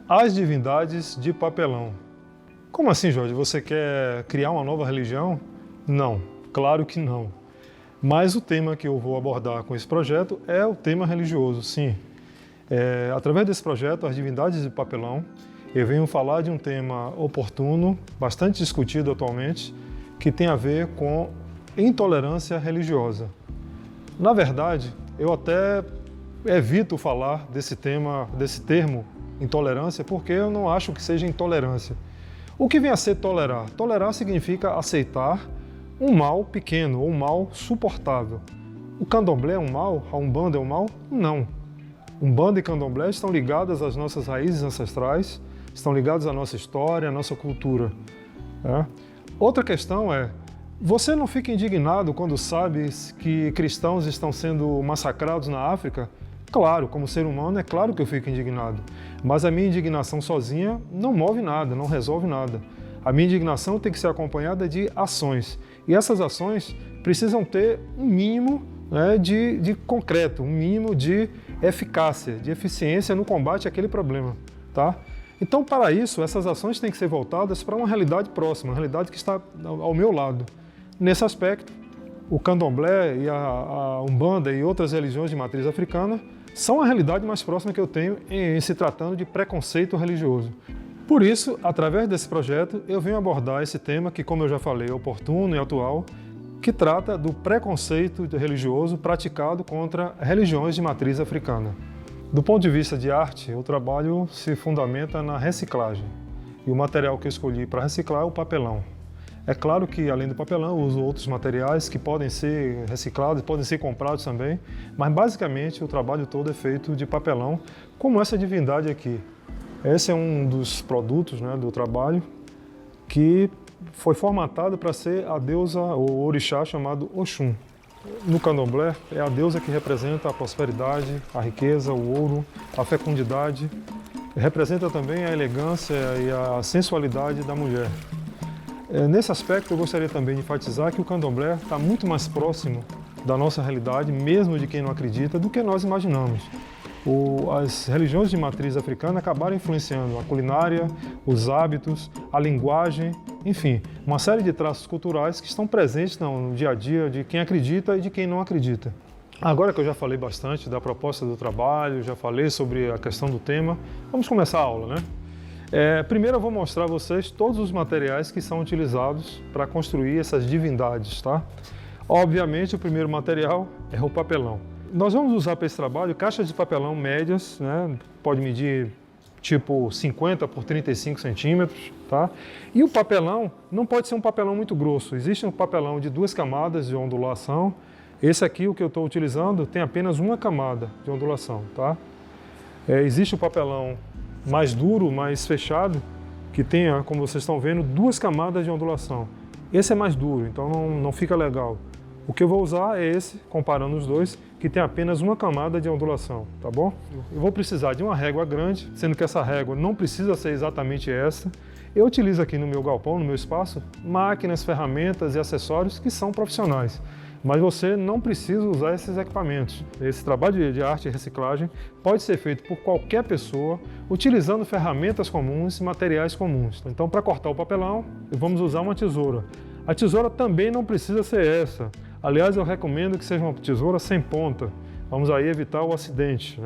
As divindades de papelão. Como assim, Jorge? Você quer criar uma nova religião? Não, claro que não. Mas o tema que eu vou abordar com esse projeto é o tema religioso, sim. Através desse projeto, As Divindades de Papelão, eu venho falar de um tema oportuno, bastante discutido atualmente, que tem a ver com intolerância religiosa. Na verdade, eu até evito falar desse termo intolerância, porque eu não acho que seja intolerância. O que vem a ser tolerar? Tolerar significa aceitar um mal pequeno ou um mal suportável. O candomblé é um mal? A Umbanda é um mal? Não. Umbanda e candomblé estão ligadas às nossas raízes ancestrais, estão ligados à nossa história, à nossa cultura. Outra questão é, você não fica indignado quando sabe que cristãos estão sendo massacrados na África? Claro, como ser humano, é claro que eu fico indignado. Mas a minha indignação sozinha não move nada, não resolve nada. A minha indignação tem que ser acompanhada de ações. E essas ações precisam ter um mínimo de concreto, um mínimo de eficácia, de eficiência no combate àquele problema. Tá? Então, para isso, essas ações têm que ser voltadas para uma realidade próxima, uma realidade que está ao meu lado. Nesse aspecto, o candomblé e a Umbanda e outras religiões de matriz africana são a realidade mais próxima que eu tenho em se tratando de preconceito religioso. Por isso, através desse projeto, eu venho abordar esse tema que, como eu já falei, é oportuno e atual, que trata do preconceito religioso praticado contra religiões de matriz africana. Do ponto de vista de arte, o trabalho se fundamenta na reciclagem. E o material que eu escolhi para reciclar é o papelão. É claro que, além do papelão, eu uso outros materiais que podem ser reciclados, podem ser comprados também, mas basicamente o trabalho todo é feito de papelão, como essa divindade aqui. Esse é um dos produtos do trabalho que foi formatado para ser a deusa, o orixá chamado Oxum. No candomblé, é a deusa que representa a prosperidade, a riqueza, o ouro, a fecundidade. Representa também a elegância e a sensualidade da mulher. Nesse aspecto, eu gostaria também de enfatizar que o candomblé está muito mais próximo da nossa realidade, mesmo de quem não acredita, do que nós imaginamos. As religiões de matriz africana acabaram influenciando a culinária, os hábitos, a linguagem, enfim, uma série de traços culturais que estão presentes no dia a dia de quem acredita e de quem não acredita. Agora que eu já falei bastante da proposta do trabalho, já falei sobre a questão do tema, vamos começar a aula, Primeiro eu vou mostrar a vocês todos os materiais que são utilizados para construir essas divindades, tá? Obviamente, o primeiro material é o papelão. Nós vamos usar para esse trabalho caixas de papelão médias, pode medir tipo 50 por 35 centímetros, tá? E o papelão não pode ser um papelão muito grosso. Existe um papelão de 2 camadas de ondulação. Esse aqui, o que eu estou utilizando, tem apenas uma camada de ondulação, tá? Existe o papelão mais duro, mais fechado, que tem, como vocês estão vendo, 2 camadas de ondulação. Esse é mais duro, então não fica legal. O que eu vou usar é esse, comparando os dois, que tem apenas uma camada de ondulação, tá bom? Eu vou precisar de uma régua grande, sendo que essa régua não precisa ser exatamente essa. Eu utilizo aqui no meu galpão, no meu espaço, máquinas, ferramentas e acessórios que são profissionais. Mas você não precisa usar esses equipamentos. Esse trabalho de arte e reciclagem pode ser feito por qualquer pessoa, utilizando ferramentas comuns e materiais comuns. Então, para cortar o papelão, vamos usar uma tesoura. A tesoura também não precisa ser essa. Aliás, eu recomendo que seja uma tesoura sem ponta. Vamos aí evitar o acidente,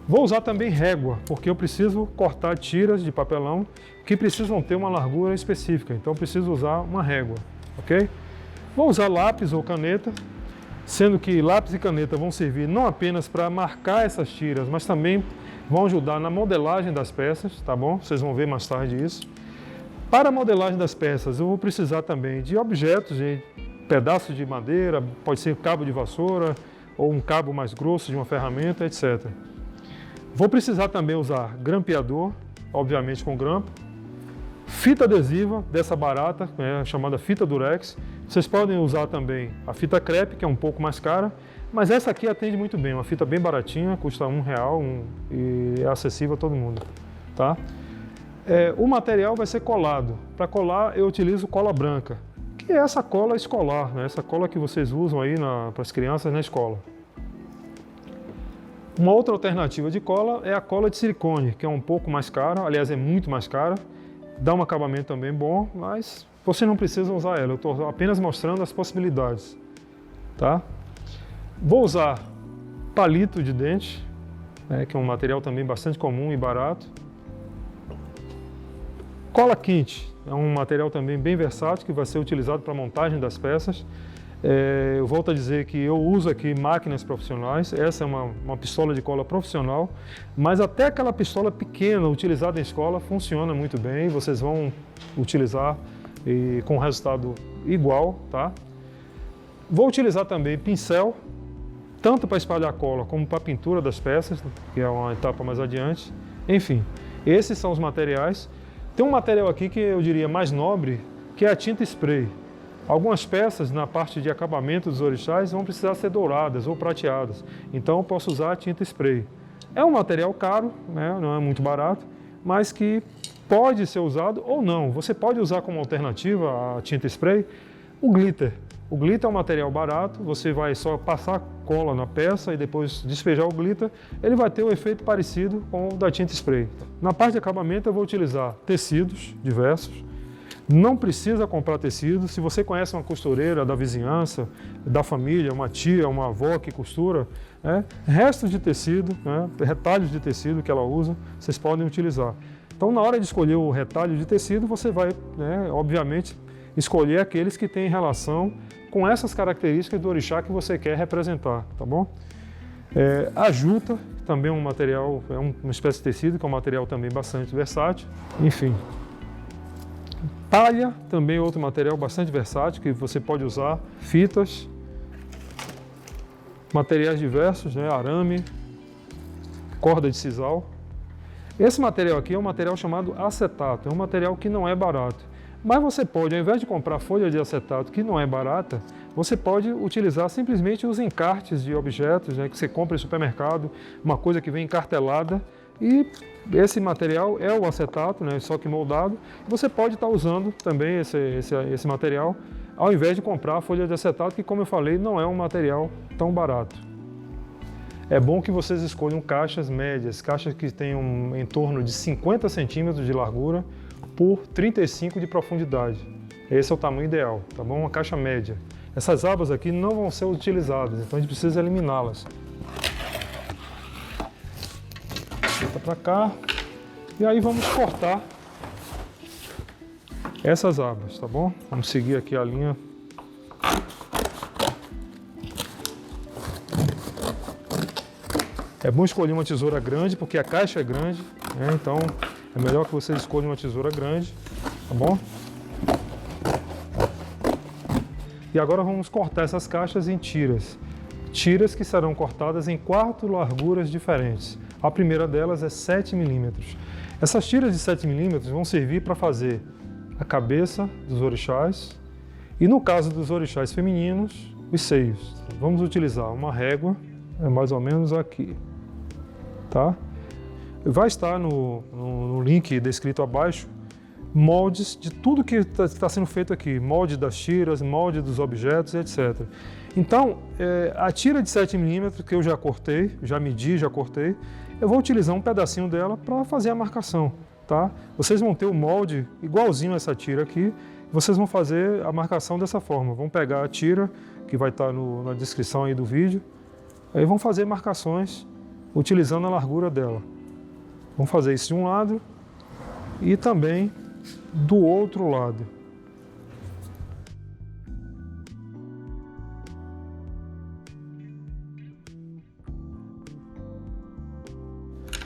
Vou usar também régua, porque eu preciso cortar tiras de papelão que precisam ter uma largura específica. Então, eu preciso usar uma régua, ok? Vou usar lápis ou caneta, sendo que lápis e caneta vão servir não apenas para marcar essas tiras, mas também vão ajudar na modelagem das peças, tá bom? Vocês vão ver mais tarde isso. Para a modelagem das peças, eu vou precisar também de objetos, de pedaços de madeira, pode ser cabo de vassoura ou um cabo mais grosso de uma ferramenta, etc. Vou precisar também usar grampeador, obviamente com grampo, fita adesiva dessa barata, chamada fita durex. Vocês podem usar também a fita crepe, que é um pouco mais cara, mas essa aqui atende muito bem, uma fita bem baratinha, custa R$1 e é acessível a todo mundo, tá? O material vai ser colado. Para colar eu utilizo cola branca, que é essa cola escolar, essa cola que vocês usam aí para as crianças na escola. Uma outra alternativa de cola é a cola de silicone, que é um pouco mais cara, aliás, é muito mais cara, dá um acabamento também bom, mas você não precisa usar ela, eu estou apenas mostrando as possibilidades, tá? Vou usar palito de dente, que é um material também bastante comum e barato. Cola quente, é um material também bem versátil, que vai ser utilizado para a montagem das peças. Eu volto a dizer que eu uso aqui máquinas profissionais, essa é uma pistola de cola profissional, mas até aquela pistola pequena utilizada em escola funciona muito bem, vocês vão utilizar com resultado igual, tá? Vou utilizar também pincel, tanto para espalhar cola como para a pintura das peças, que é uma etapa mais adiante. Enfim, esses são os materiais. Tem um material aqui que eu diria mais nobre, que é a tinta spray. Algumas peças na parte de acabamento dos orixás vão precisar ser douradas ou prateadas, então eu posso usar a tinta spray. É um material caro, né? Não é muito barato, mas que pode ser usado ou não. Você pode usar como alternativa à tinta spray o glitter. O glitter é um material barato, você vai só passar cola na peça e depois despejar o glitter, ele vai ter um efeito parecido com o da tinta spray. Na parte de acabamento eu vou utilizar tecidos diversos. Não precisa comprar tecido. Se você conhece uma costureira da vizinhança, da família, uma tia, uma avó que costura, restos de tecido, retalhos de tecido que ela usa, vocês podem utilizar. Então, na hora de escolher o retalho de tecido, você vai, obviamente, escolher aqueles que têm relação com essas características do orixá que você quer representar, tá bom? A juta também é um material, uma espécie de tecido, que é um material também bastante versátil, enfim. Palha também é outro material bastante versátil que você pode usar, fitas, materiais diversos, arame, corda de sisal. Esse material aqui é um material chamado acetato, é um material que não é barato. Mas você pode, ao invés de comprar folha de acetato que não é barata, você pode utilizar simplesmente os encartes de objetos que você compra em supermercado, uma coisa que vem encartelada. E esse material é o acetato, só que moldado. Você pode estar usando também esse material, ao invés de comprar a folha de acetato, que, como eu falei, não é um material tão barato. É bom que vocês escolham caixas médias, caixas que tenham em torno de 50 centímetros de largura por 35 de profundidade. Esse é o tamanho ideal, tá bom? Uma caixa média. Essas abas aqui não vão ser utilizadas, então a gente precisa eliminá-las. Para cá, e aí vamos cortar essas abas, tá bom? Vamos seguir aqui a linha. É bom escolher uma tesoura grande, porque a caixa é grande, então é melhor que você escolha uma tesoura grande, tá bom? E agora vamos cortar essas caixas em tiras. Tiras que serão cortadas em 4 larguras diferentes. A primeira delas é 7 milímetros. Essas tiras de 7 milímetros vão servir para fazer a cabeça dos orixás e, no caso dos orixás femininos, os seios. Vamos utilizar uma régua, mais ou menos aqui, tá? Vai estar no link descrito abaixo moldes de tudo que está sendo feito aqui, molde das tiras, molde dos objetos, etc. Então, a tira de 7 milímetros que eu já cortei, já medi, já cortei, eu vou utilizar um pedacinho dela para fazer a marcação, tá? Vocês vão ter o molde igualzinho a essa tira aqui, vocês vão fazer a marcação dessa forma. Vão pegar a tira, que vai estar na descrição aí do vídeo, aí vão fazer marcações utilizando a largura dela. Vão fazer isso de um lado e também do outro lado.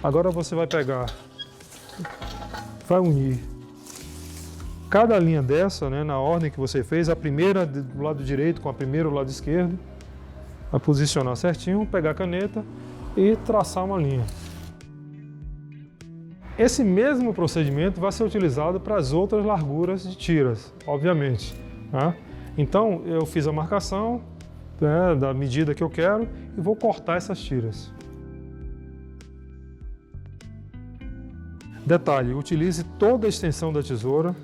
Agora você vai pegar, vai unir cada linha dessa, na ordem que você fez, a primeira do lado direito com a primeira do lado esquerdo, vai posicionar certinho, pegar a caneta e traçar uma linha. Esse mesmo procedimento vai ser utilizado para as outras larguras de tiras, obviamente. Então eu fiz a marcação da medida que eu quero e vou cortar essas tiras. Detalhe, utilize toda a extensão da tesoura,